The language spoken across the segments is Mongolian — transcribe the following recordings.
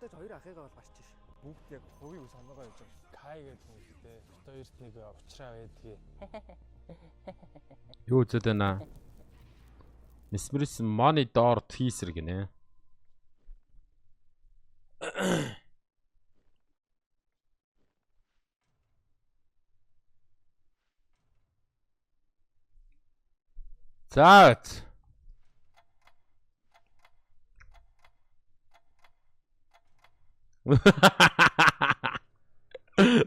Охинтой ч хоёр ахыгаа бол гарч иш. Бүгд яг хувийн ус оноогоо явж байгаа. Кай гэдэг хүн ихтэй. Бит хоёрт нэг уучраа байдгийг. Юу үзээд байна? Mesmerism Monitor teaser гинэ. За.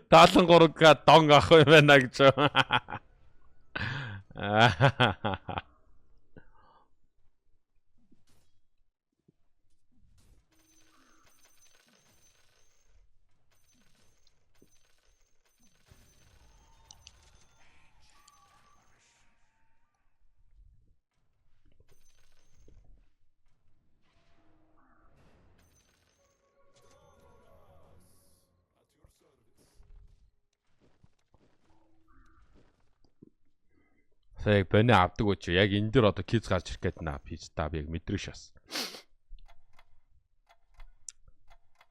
Таалан 3К дон ах юм байна гэж. Яг баны авдаг үуч яг энэ дэр одоо киз гарч ирэх гээд наа пиз та би яг мэдрээ шас.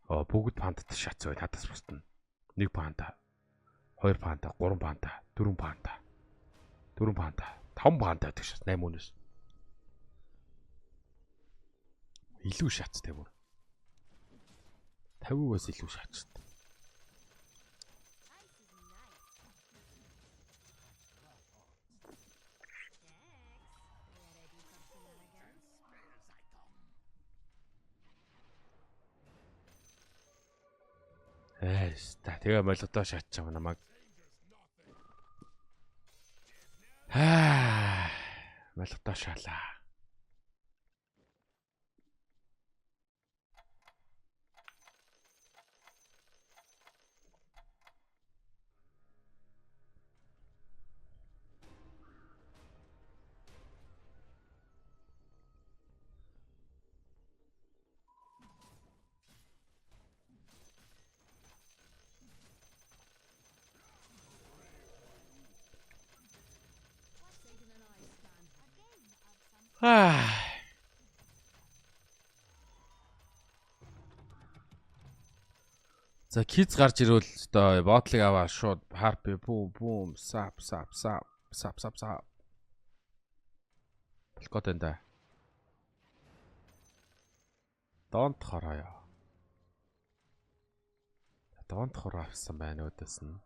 Бүгд пандад шац бай хадас бусна. 1 панда, 2 панда, 3 панда, 4 панда. 4 панда, 5 панда гэдэг шас 8 өнөөс. Илүү шацтай бүр. 50-аас илүү шацтай. Тэгээ молотоо шатч байгаа намайг. Молотоо шалаа. За киз гарч ирвэл одоо ботлыг аваа шууд харпи бум сап. Толгойд энэ. Донт хорооё. Донт хороо авсан байна өөдөөс нь.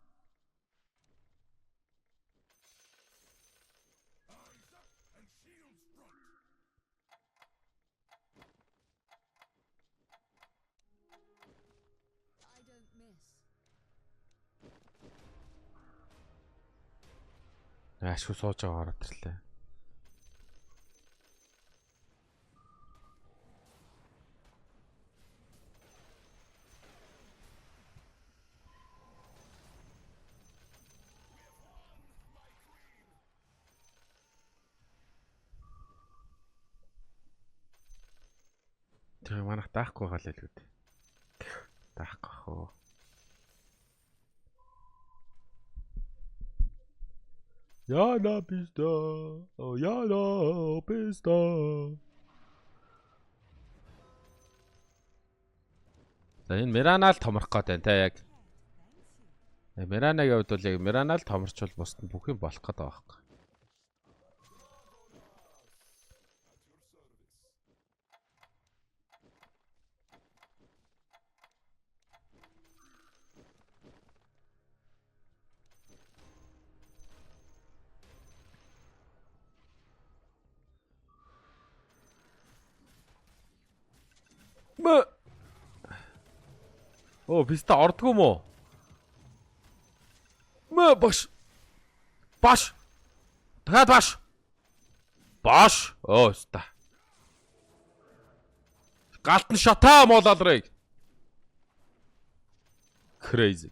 Ашгүй сууж байгаа ороод ирлээ. Тэгээ манайх даахгүй байгаа л л үү. Даахгүй хөө. Яна писта. Яна писта. За энэ Миранал томрох гээд байна та яг. Миранагийн хувьд бол яг Миранал томорчвол бусд нь бүх юм болох гээд байгаа байхгүй. Писта ордгоо мó? Баш. Дахиад баш. Ста. Галтан шатаа моолалрыг. Crazy.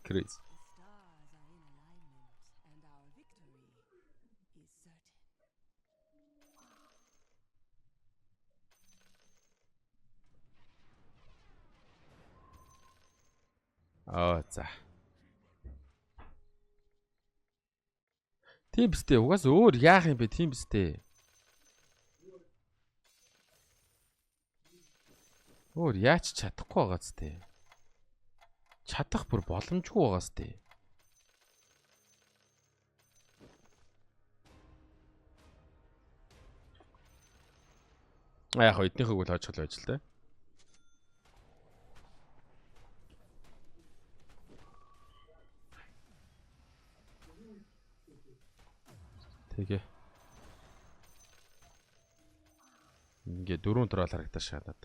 За. Тийм бистэ угаас өөр яах юм бэ тийм бистэ. Өөр яач чадахгүй байгаа зү. Чадах бүр боломжгүй байгаас тээ. Яг эднийхийг бол хожгол байж л дээ. Тэгээ. Ингээ дөрөв трол харагдаж шаадаад.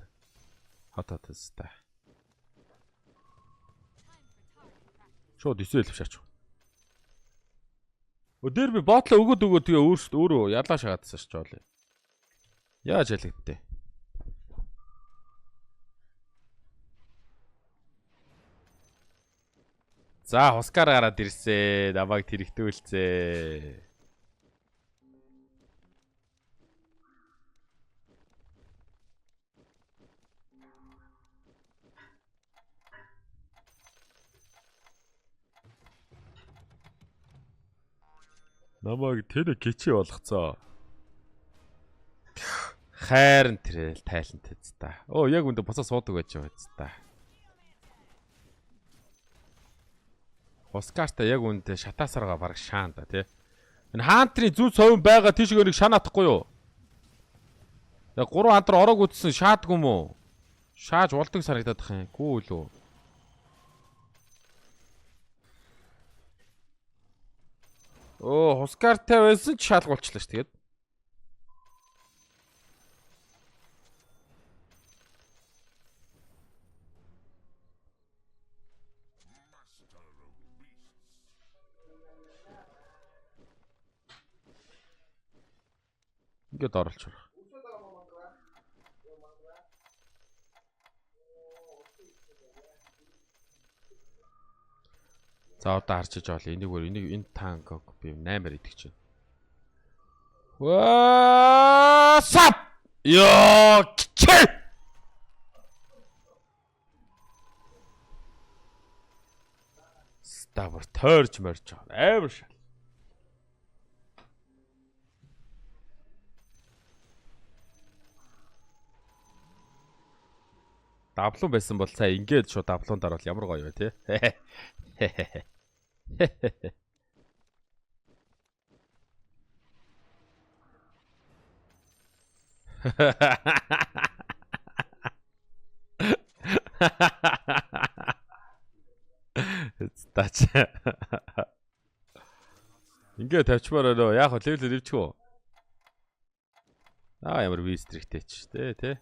Хот өстэй. Шууд эсвэл авчаач. Өдөр би ботлоо өгөөд тэгээ өөрөө ялаа шагаадсан ш жоолё. Яаж ялагдтээ? За, Оскар гараад ирсээ. Намайг тэрэгтүүлцээ. Намайг тэр гिचи болгоцоо. Хайрын тэрэл тайлант хэз та. Оо, яг үндэ босоо суудаг байж байгаа хэз та. Оскарта яг үндэ шатаасаргаа бараг шаанда тий. Энэ хаантрын зүүн совин байгаа тийшээ нэг шанаатахгүй юу? Яг 3 хантар ороог үтсэн шаадгүй юм уу? Шааж болдог санагдаад бах юм. Гүү үлээ. Оо, Оскартай байсан ч шаалга болчихлоо ш тэгээд. Ингээд оролцох. За одоо харчиж оол. Энийг энэ танког би 8-аар идэх чинь. Сап! Ёо! Чи! Ставар тойрч морж байгаа. Амар шал. Давлуун байсан бол цаа ингээд шууд давлуунд орвол ямар гоё вэ те. Тач. Ингээд тавьчмаар нөө яг левел дэвчих үү? Ямар вистрихтэй ч те.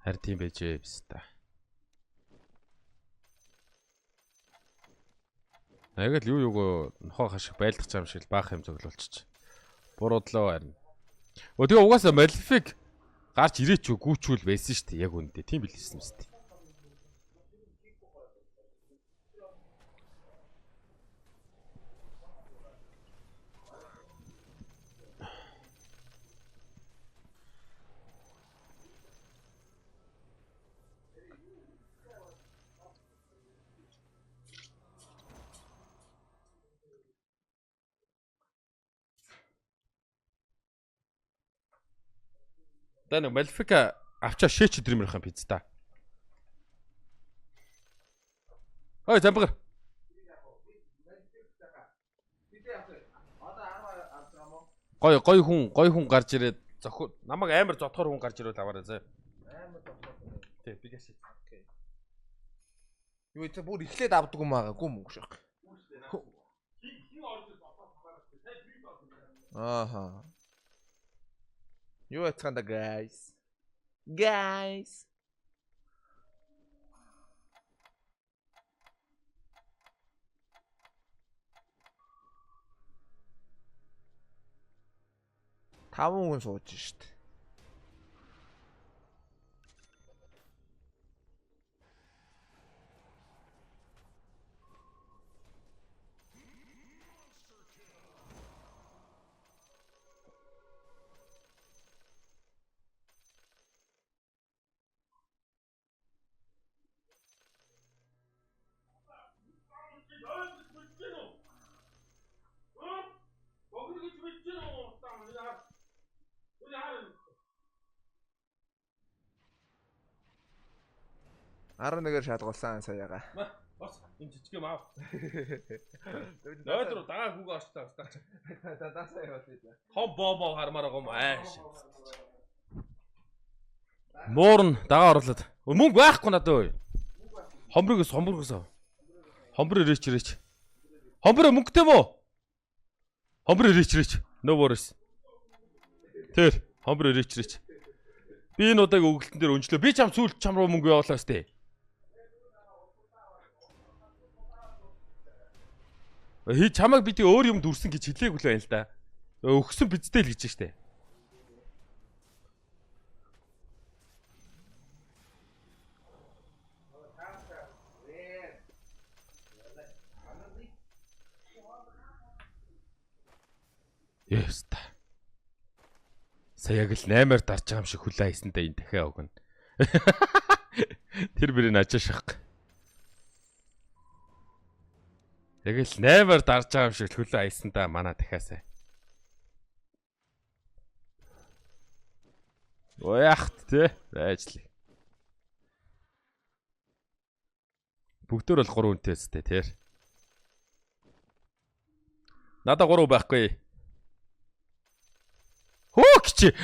Харин тийм байжээ биз та. Яг л юу юугаа нохоо хашиг байлдах юм шиг баах юм зөглөлчих. Буруудлаа харин. Тэгээ угаасаа Malefic гарч ирээч үү гүүчүүл байсан шүү дээ. Яг үндэ тийм билсэн юм шүү дээ. Тэ нэг Malefic авчаа шээч өдрөмөрхөн пицца. Ой замбар. Гой хүн гарч ирээд зохио намайг амар зодхоор хүн гарч ирвэл аваарай заа. Амар зодхоор. Тий би яшээ. Окей. Юу ч бүр ихлээд авдаг юм аагүй мөнгө шах. Ааха. Юу яцгаанда guys. Guys. Таван хүн сууж шít. Ара нэгээр шалгуулсан саяга. Бас энэ жижиг юм аа. Нойдруу дагаа хүүгээ очлаа бас. Даасаа яваад байлаа. Том бомбо хармаар байгаа юм ааш. Муурн дагаа орлоод. Мөнгө байхгүй надад ой. Хомброгос. Хомбро ирээч. Хомбро мөнгөтэй мөө? Хомбро ирээч. No worries. Тэр хомбро ирээч. Би энэ удаагийн өгөлтөн дээр өнжлөө. Би чам сүүл чам руу мөнгө явуулаа сте. Чамайг би өөр юм дүрсэн гэж хэлээгүй л байна л да. Өгсөн бидтэй л гэж штэ. Yes та. Саяг л 8-аар дарж байгаа юм шиг хүлээ хийсэндээ энэ дахиад өгнө. Тэр бэрийн ажаашах. Яг л 8-аар дарж байгаа юм шиг хүлээ хийсэндээ манай дахиасаа. Ояхт те ажлаа. Бүгдөө бол 3 үнэтэй өстэй тэр. Надаа 3 байхгүй. Хөөч.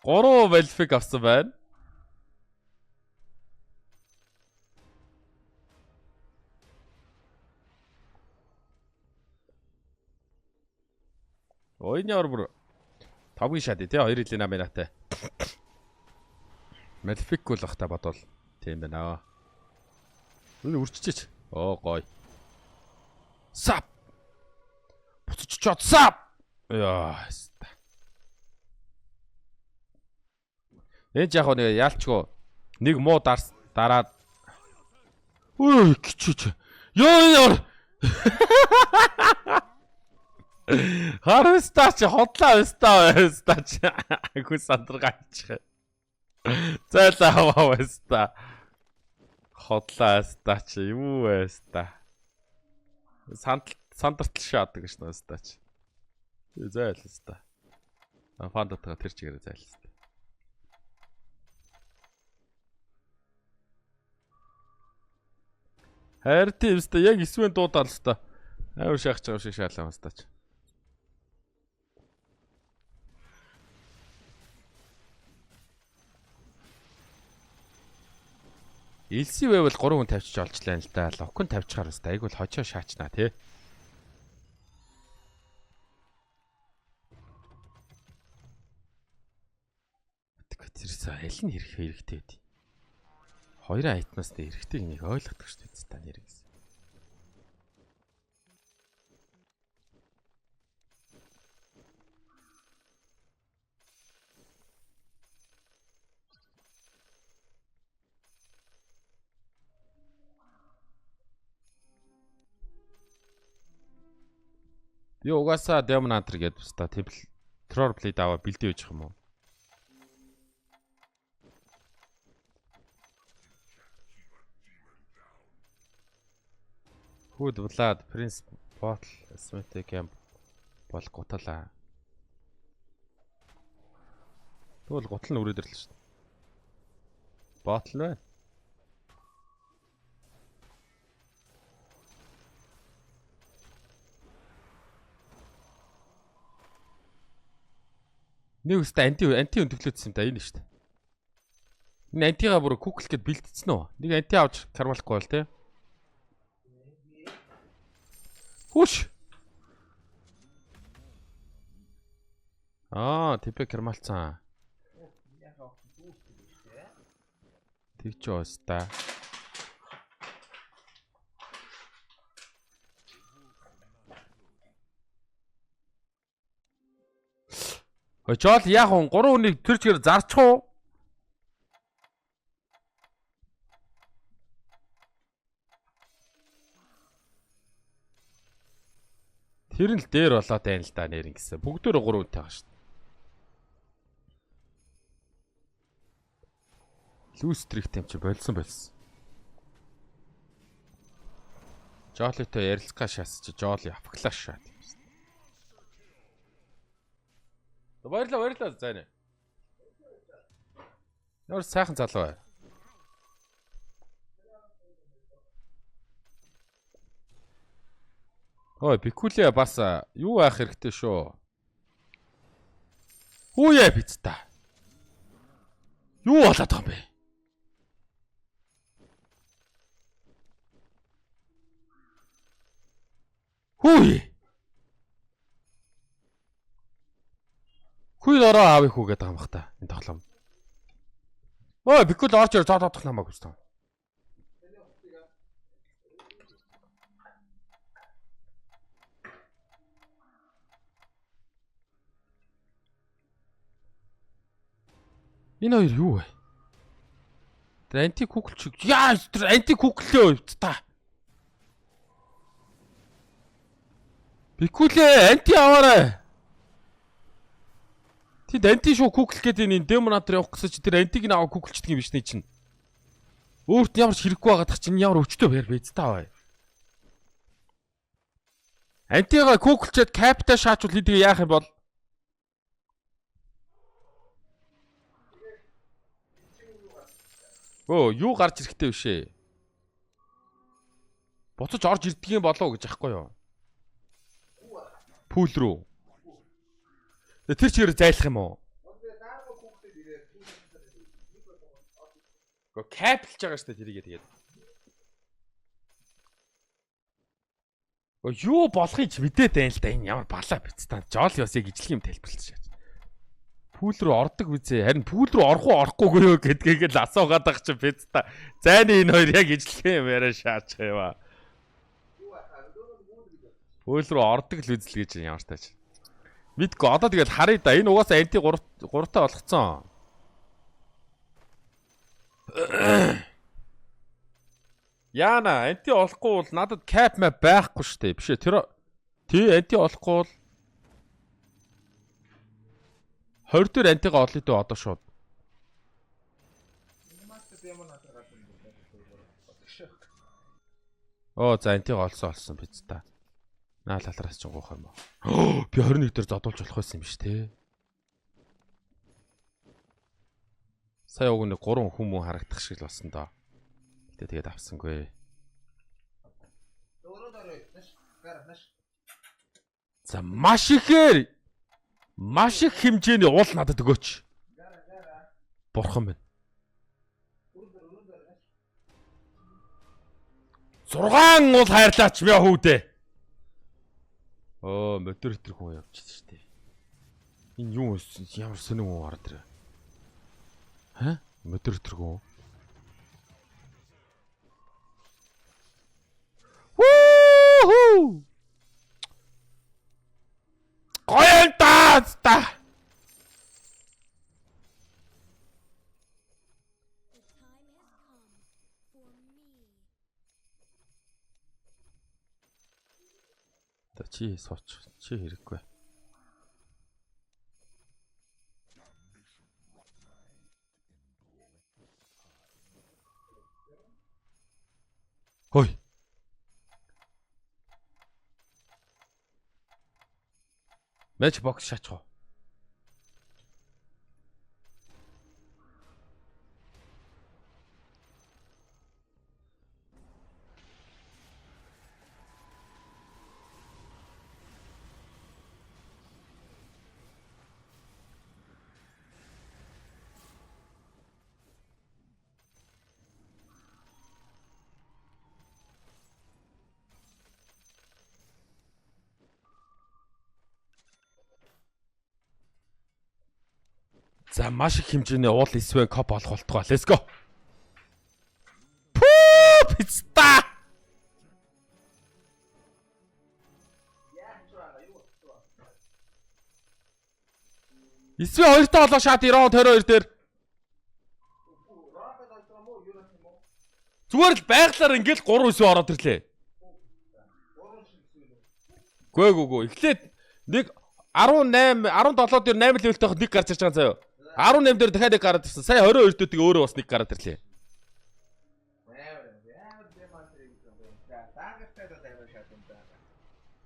3 Malefic авсан байна. Ойн ямар тавгийн шат тий 2 илийн 8 минутаа. Malefic бол бах та бодвол тийм байна. Үний үрччихэж. Оо гой. Сап. Буцаж сап. Яа. Энд яг нэг яалчгүй нэг муу дараад. Ой гिचч. Ёо. Харвестач хотлаа вестач. Агуу сандрагаач. Зайлаа хаваа веста. Хотлаа вестач юу веста. Сандартал шаадаг гэж вестач. Зайлста. Фандатгаа тэр чигээр зайлста. Хайртай веста яг эсвэн дуудаал веста. Амар шахаж байгаа шиг шаалаа вестач. Илси байвал 3 хүн тавьчих олжлаа л да. Локон тавьчихаар өстэй. Айгуул хожоо шаачнаа тий. Тэрс аль нь хэрэгтэй байдий. Хоёрын айтмаас тэ эрэхтэй энийг ойлгодог шүү дээ та нэр гэсэн. Би угаасаа Demon Hunter гэдэг баста Terror Blade аваа бэлдээ үйчих юм уу? Hood Blood, Prince Bottle, Smith Camp бол гуталаа. Тэгвэл гутал нь өрөөд ирлээ шүү дээ. Bottle байна. Нэг үстэй анти өндөглөөдсөн юм да энэ шүү дээ. Энэ антига бүр кукл гэд бэлдсэн үү? Нэг анти авч карвалахгүй бол тий. Хүш. Тэпэ кармалцсан. Тэгч оос та. Жол яг 3 хүнийг тэр чигээр зарчих уу? Тэр нь л дээр болоод байна л да нэр ингэсэн. Бүгдөө 3 хүнтэй байгаа шүү дээ. Лүүс стрик юм чи болсон. Жолитой ярилцгаа шаас чи жоли авахлаа шаа. Баярлаа заа нэ. Ямар сайхан залуу бай. Ой, Бикулиа бас юу аах хэрэгтэй шүү. Хүүе биз та. Юу болоод байгаа юм бэ? Хүүе. Хүй ороо аавь хүү гэдэг юм бах та энэ тоглоом. Ой, Бикул орж ир зоодох намайг хүссэн. Энэ хоёр юу вэ? Тэр анти куклч. Яа, тэр анти куклээ та. Бикулээ анти аваарай. Тэд анти шүү кукл гэдэг энэ Demon Hunter явах гэсэн чи тэр антиг нь аваа куклчдаг юм биш нэ чинь. Өөрт ямар ч хэрэггүй байгаадах чинь ямар өчтөө байр биз та бай. Антига куклчээд капта шаачвал хэдийг яах юм бол? Юу гарч ирэхтэй биш ээ. Буцаж орж ирдгийм болов гэж яахгүй юу? Пул руу. Тэр чигээр зайлах юм уу? Гэхдээ капилж байгаа шүү дээ тэрийгээ тэгээд. Юу болохыг ч мэдээд байна л да энэ ямар балаа биз та. Жол ёс яг ижлэг юм тайлбарлаж шаач. Пул руу ордог үзээ. Харин пул руу орох уу орохгүй юу гэдгийг л асуугаад байгаа чи биз та. Зайны энэ хоёр яг ижлэг юм яриа шаач яваа. Пул руу ордог л үзэл гэж ямар тааж. Мэдгүй одоо тэгэл харъя да. Энэ угаасаа анти 3-таа болгоцсон. Яна анти олохгүй бол надад cap map байхгүй штэ. Биш ээ. Тэр анти олохгүй бол 20 дээр антига олъё дөө одоо шууд. За антига олсон биз та. Наа лалраас ч гоох юм аа. Би 21 дээр зодуулж болох байсан юм биш те. Сая уг нэг 3 хүмүүс харагдах шиг л болсон доо. Гэтэ тэгээд авсангүй. За маш их хэмжээний уул надад өгөөч. Бурхан минь. 6 уул хайрлаач мя хүүдээ. Мотор хэтэр хүн явчихсан шүү дээ. Энэ юу ямар сонин хүн ороод ирээ. Мотор хэтэр хүн. Вуху. Гоё та. Та чи сууч. Чи хэрэггүй. Хой. Матч бокс шаачих. За маш их хэмжээний уул эсвэн коп олох болтгоо. Let's go. Пүү писта. Эсвэн хоёртой олоо шат 92 дээр. Зүгээр л байглаар ингээл 3 эсвэн ороод ирлээ. Гүг. Эхлээд нэг 18 17 дээр 8 левелтэй хад нэг гарч ирж байгаа заяа. 18 дээр дахиад нэг гараад ирсэн. Сая 22 дээр тэгээ өөрөө бас нэг гараад ирлээ.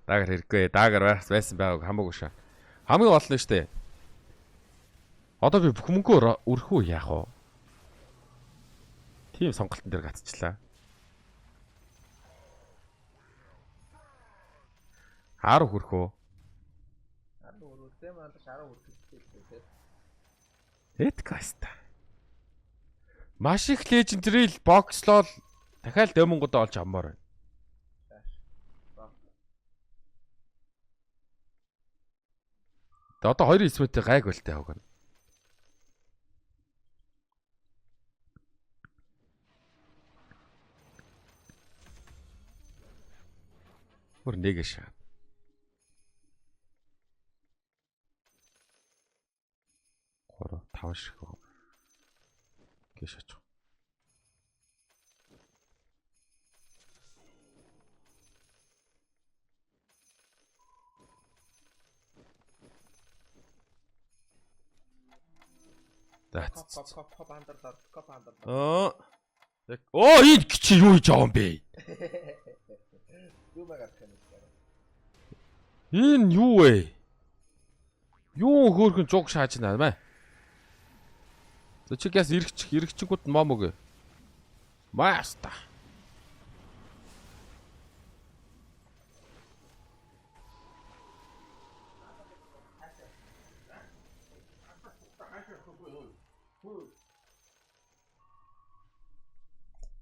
Дагар хэрэггүй. Дагар байсан байгааг хамаагүй шаа. Хамгийн гол нь штэ. Одоо би бүх мөнгөө өрхөө яах вэ? Тим сонголтын дээр гацчлаа. 10 хөрхөө. 10 хөрхөө маань 10 хөрхөө. Эдкаста. Маш их лежендрил бокслол дахиад демонгодоо олж авмаар байна. Одоо 2 эсвэтэй гайг болтой явах нь. Бүр нэг шаа. Гурав 5 шиг байна. Гэж ач. Коп андер. Оо энэ чи юу хийж байгаа юм бэ? Юу байгаа гэх юм бэ? Энэ юу вэ? Юу хөөрхөн жуг шааж байна мэ? Чи гэс эргэчгүүд нь мом өгөө. Маста.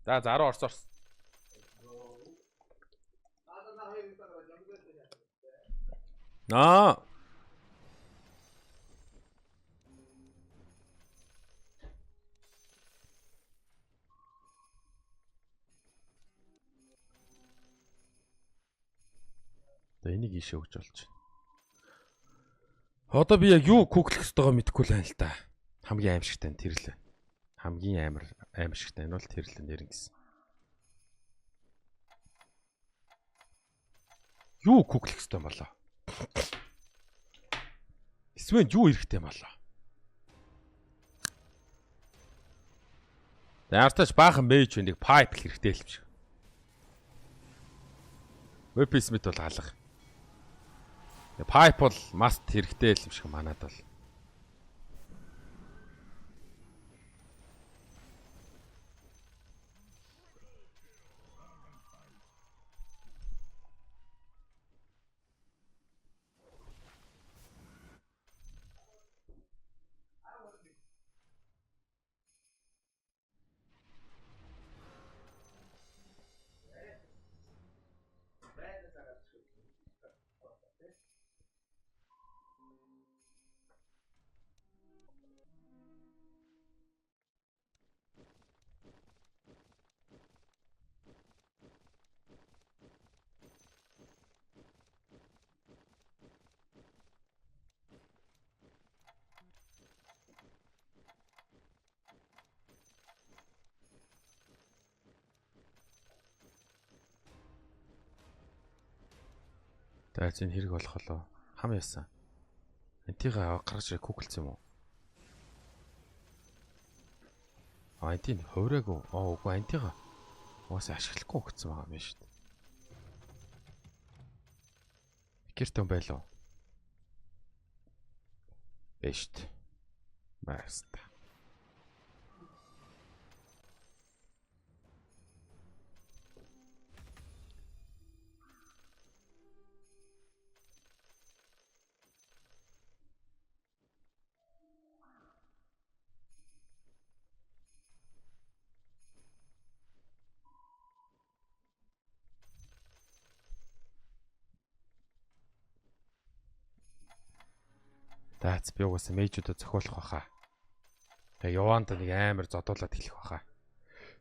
За 10 орсоорс. Аа. Энийг ийшээ өгч болж байна. Одоо би яг юу куклэх ёстойгоо мэдэхгүй л байна л да. Хамгийн аимшигтай нь тэр л. Хамгийн аимшигтай нь бол тэр л нэр гэсэн. Юу куклэх ёстой юм болоо? Эсвэл юу хэрэгтэй юм болоо? Яартаж баахан мэж нэг пайп хэрэгтэй л юм шиг. Веб-смит бол алга. Пайп бол маст хэрэгтэй юм шиг манад бол. Дайз энэ хэрэг болох болоо. Хам яасан. Антига гаргаж ирээ куклц юм уу? Антиг хувраагүй. Үгүй антига. Уусаа ашиглахгүй өгсөн байгаа юм байна шүү дээ. Гэртэн байлоо. Бэшт. Маста. Даац би угаасаа мэйжүүдэд зохиолох баха. Тэгээ яваанд нэг амар зодуулаад хэлэх баха.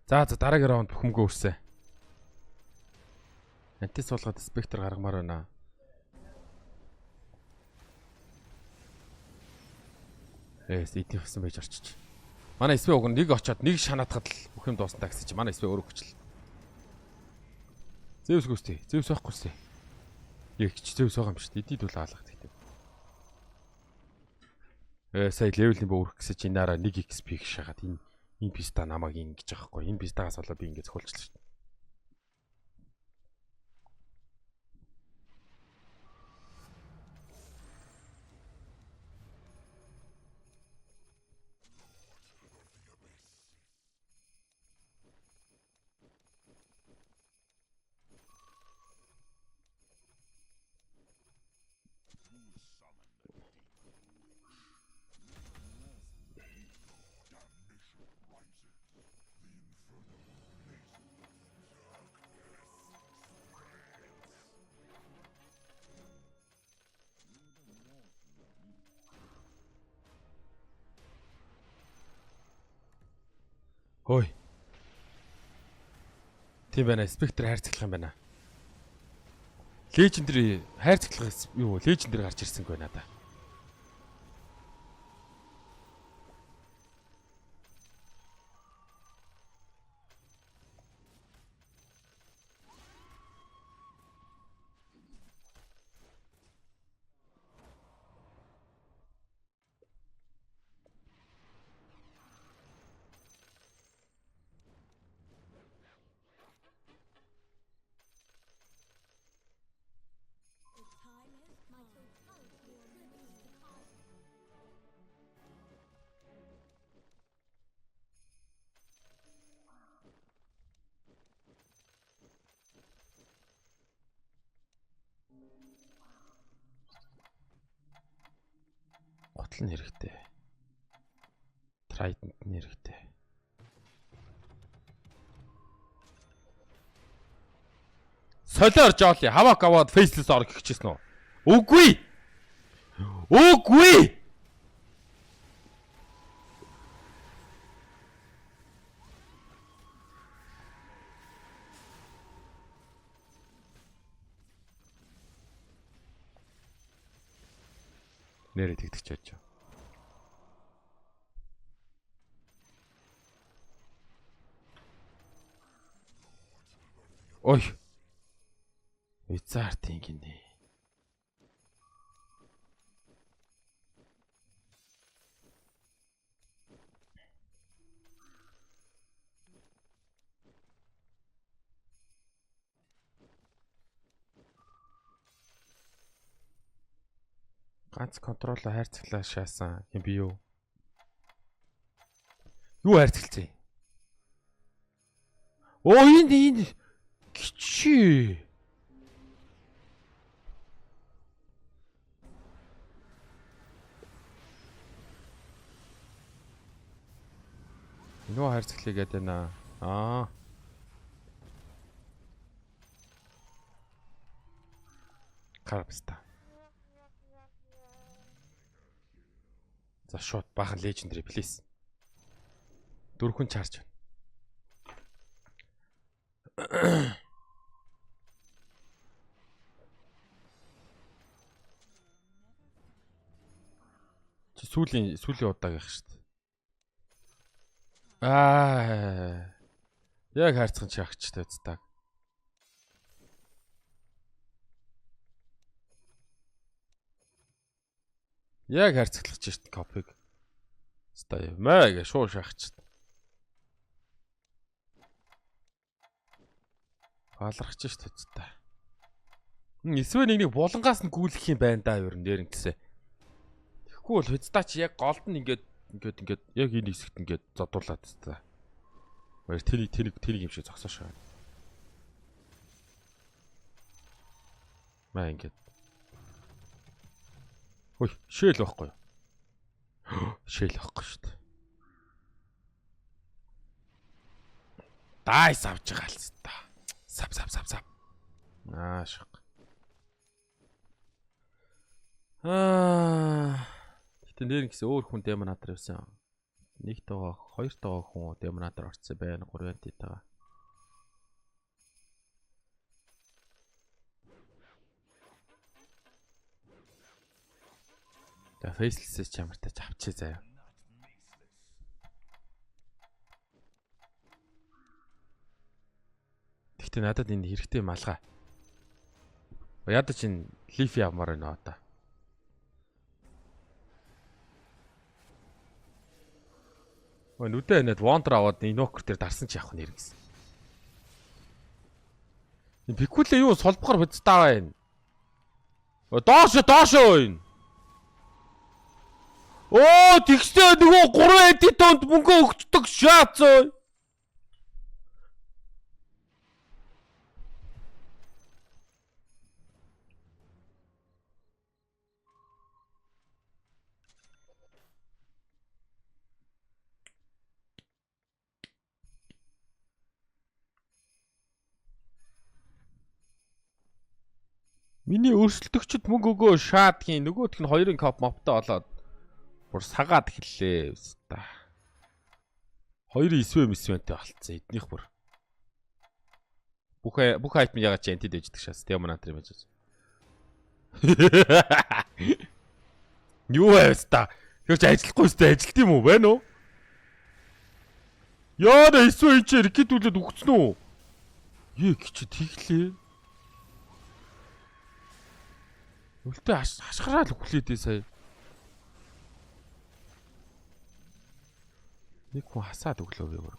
За дараагийн раунд бухимгүй өрсөө. Антис суулгаад спектр гаргамаар байна. Эдийн фсэн байж орчиж. Манай СП уг нэг очоод нэг шанаатахад л бүх юм дуусна гэсэн чи манай СП өөрөө хүчил. Зевс гүстэй. Зевс байхгүй. Ягч зевс байгаа юм шүү дээ. Эдид бол хаалгах гэдэг. Сая левелний бөөрөх гэсэн чи энаараа 1 XP их шагаад энэ писта намайг ингэж байгаа хгүй. Энэ пистагаас болоо би ингэж хөлчлээ шүү дээ. Хөөе. Тийм байна. Спектр хайрцаглах юм байна. Лежендри хайрцаглах юу? Лежендри гарч ирсэнгүй надаа. Готл нь хэрэгтэй. Trident нь хэрэгтэй. Солиор жооли хавак аваад фейслес ор гихчихсэн үү? Үгүй. Үгүй. Нэрэ тэгтгч яж. Ой. Визард гинэ. Ганц контроло хайрцаглаа шаасан юм би юу? Юу хайрцаглцээ? Оо энэ гिची. Нөө хайрцаглая гэдэг нэ. Карпста. За шууд бахан лежендри плиз. 4 хүн чарж байна. Чи сүүлийн удааг явах шүү дээ. Яг хайрцагч явахчтай удааг. Яг харьцаглаж шít копиг. Стай маа гэ шуу шахчих. Баалрахч шít хэвчтэй. Эсвэл нэг булангаас нь гүйлэх юм байна да ер нь нэр ингэсэ. Тэгэхгүй бол хэвцдаа чи яг голд нь ингээд яг энэ хэсэгт ингээд зодуулаад та. Баяр тэнийг юм шиг зогсоо шаа. Маа ингээд. Ой, шээл байхгүй юу? Шээл байхгүй шүү дээ. Дайс авч байгаа л та. Сав. Аашиг. Гэтэ нэр гэсэн өөр хүн демонатор байсан. Нэг тоо, хоёр тоо хүн демонатор орцсон байна. 3 антитайгаа. За фейслэс чамартай авчээ заяа. Гэхдээ надад энэ хэрэгтэй малгай. Ядаж энэ лифи авмаар байна одоо. Ой нүдэ ханаад вондер аваад инокер дээр дарсан чи явах нэр гэсэн. Энэ пикулэ юу солбохоор бодтаа байна. Доош энэ. Оо тэгсээ нөгөө 3 эдитонд мөнгө өгчдөг шаацоо. Миний өрсөлдөгчд мөнгө өгөө шаадгийн нөгөөх нь 2 коп моптой болоод бүр сагаад эхэллээ өста. 2 эсвэмтэй болцсон эднийх бүр. Бүх айтм ягаад ч антид дэждэг шээс демонатор юм ажиж. Юу вэ өста? Тэр ч ажиллахгүй өста ажилт юм уу байна уу? Яа на эсвэ энэ ч рекетүүлээд өгцөн үү? Եկ чи тэглээ. Үлдээ хашгираад өглөөдөө сая. Нэг хүн хасаад өглөө би бүр.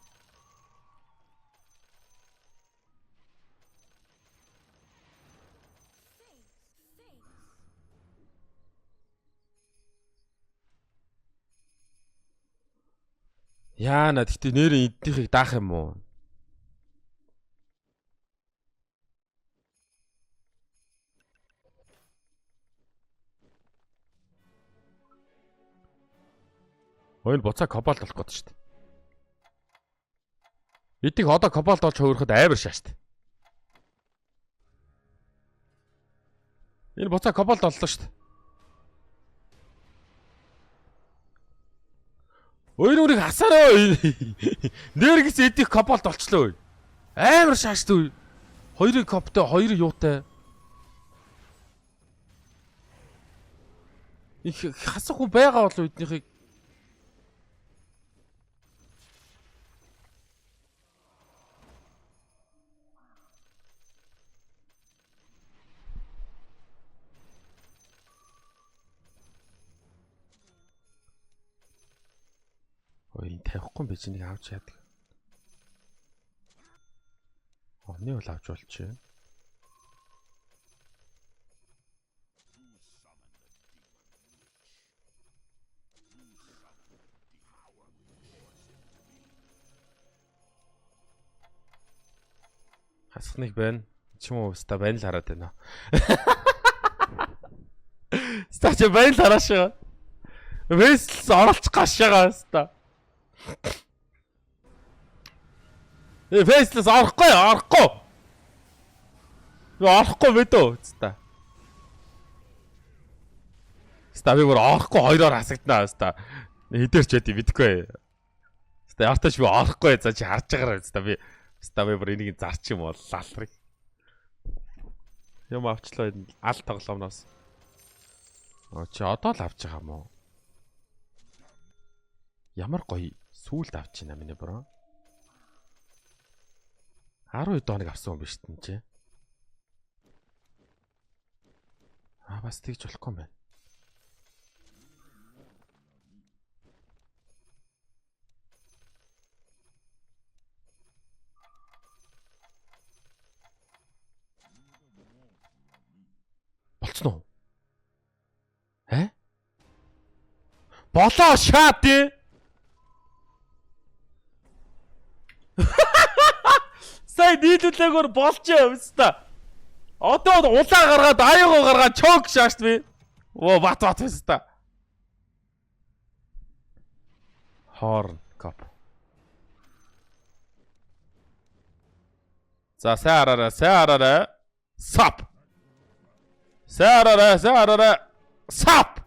Яана тэгтээ нэрээ эднийхийг даах юм уу? Ойн буцаа кобальт болох гэдэг шүү дээ. Эдийг одоо кобальт болж хувирахад амар шааштай. Энэ буцаа кобальт боллоо шүү дээ. Ойн үрийг хасаараа нэргээс эдийг кобальт болчлоо. Амар шааштай. 2 коптой 2 юутай. Их хасах хүн байгаа болов эднийхийг. Ой тавихгүй байж нэг авч яадаг. Оны бол авч болчих. Хасхныг байна. Ч юм уу ста байна л хараад байна. Ста ч байна л хараашаа. Вэслс оролцох гашаага ста. Вэслс орохгүй. Орохгүй мэдөө ста. Ста би бүр орохгүй 2-оор хасагдана ста. Хэдэр ч үгүй мэдгүй. Ста явтаж би орохгүй за чи харж байгаарай ста би. Ста би бүр энийг зарч юм бол лалрыг. Юм авчлаа аль тоглоомноос. Чи одоо л авч байгаа юм уу? Ямар гоё сүулт авч байна миний бро. 12 доныг авсан юм биш үү чи? Бас тэгж болохгүй юм байна. Болоо шаа тий. Сая нийлүүлээгөр болж явста. Одоо улаа гаргаад аягаа гаргаад чок шаашт би. Оо бат байста. Хорн кап. За саараа. Сап. Саараа. Сап.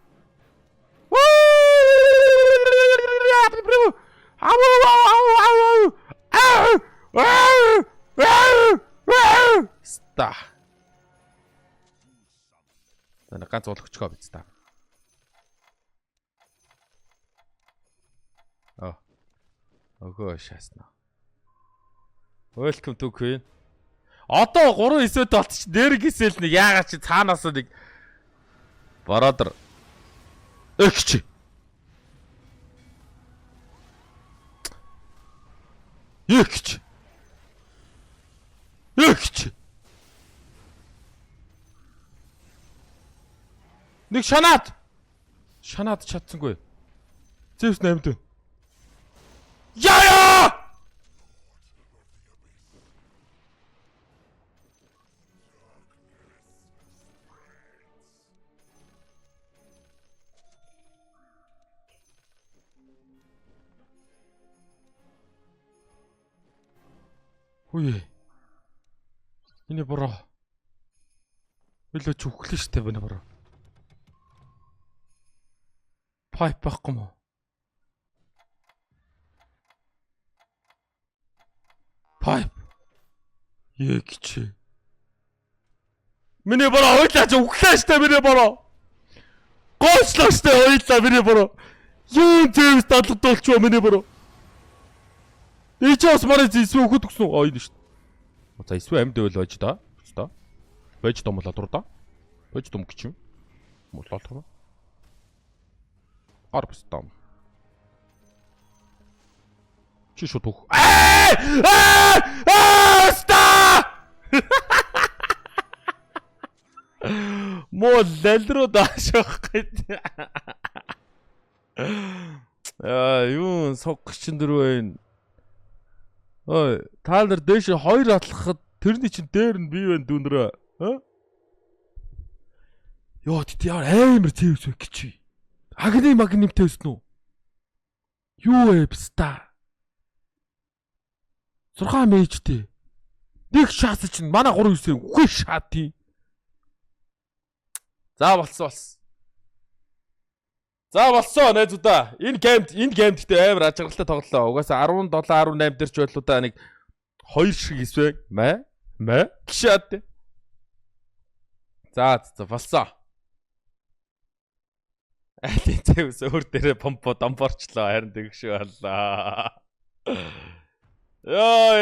Ста. Тэнд ганц уулгачгаа биз та. Өгөө шаасна. Welcome to Queen. Одоо 3-9-д болчих. Нэр гисэл нэг яагаад чи цаанаас нэг бродер өгч. Нэг шанаад чадсангүй. Зевс 8-д. Яа! Үе. Энэ бороо. Илүү чүхлэн штэ бэнэ бороо. Пайп байхгүй мó. Пайп. Ягч. Миний бороо ойлаа ч үхлээ штэ миний бороо. Гоочлоо штэ ойлаа миний бороо. Юу зэвс дадлагдуулчихв миний бороо. Ичээс мараз эсвэл хөхөд гсэн. Энэ шүү дээ. За эсвэл амьд байл байж да. Хэвээ. Байж дом болоо дурда. Байж дом гэж юм. Муулаад таа. Арбс дом. Чи шууд хөх. Ста! Мол лэл рүү даашах гэдэг. Юу сог чин дөрөв. Ой, та нар дээш 2 атлахад тэрний чин дээр нь бий байна дүүнрээ. Йоо, тэт яар амар зэвс вэ гэж. Магнимтэй өснө үү? Юу вэ бста? 6 мэйжтэй. Нэг шаас чинь манай 3-9-ээр үхэх шаати. За болсон. За болсон найзуудаа. Энэ геймд гэдэг амар ажиглалтай тоглолоо. Угаасаа 17 18 дээр ч байлуу да нэг 2 шиг эсвэ. Мэ гişээд. За болсон. Айлын зэвс өөр дээрээ помпо домборчлоо харин тэгш боллоо. Яа